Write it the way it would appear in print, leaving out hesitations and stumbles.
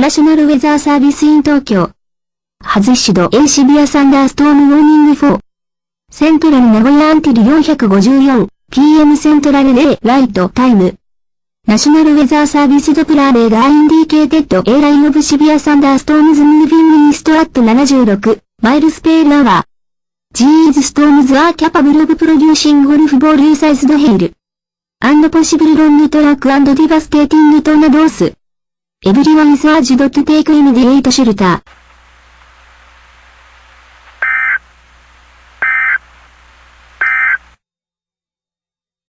ナショナルウェザーサービスイン東京。外し度 A シビアサンダーストームウォーニング4。セントラル名古屋アンティル 454PM セントラル A ライトタイム。ナショナルウェザーサービスドプラーレーダーインディケーテッド A ラインオブシビアサンダーストームズムービングイーストアット76マイルスペールアワー。These storms are capable of producing golf ball sized hail. And possible long track and devastating tornadoes. Everyone is urged to take immediate shelter.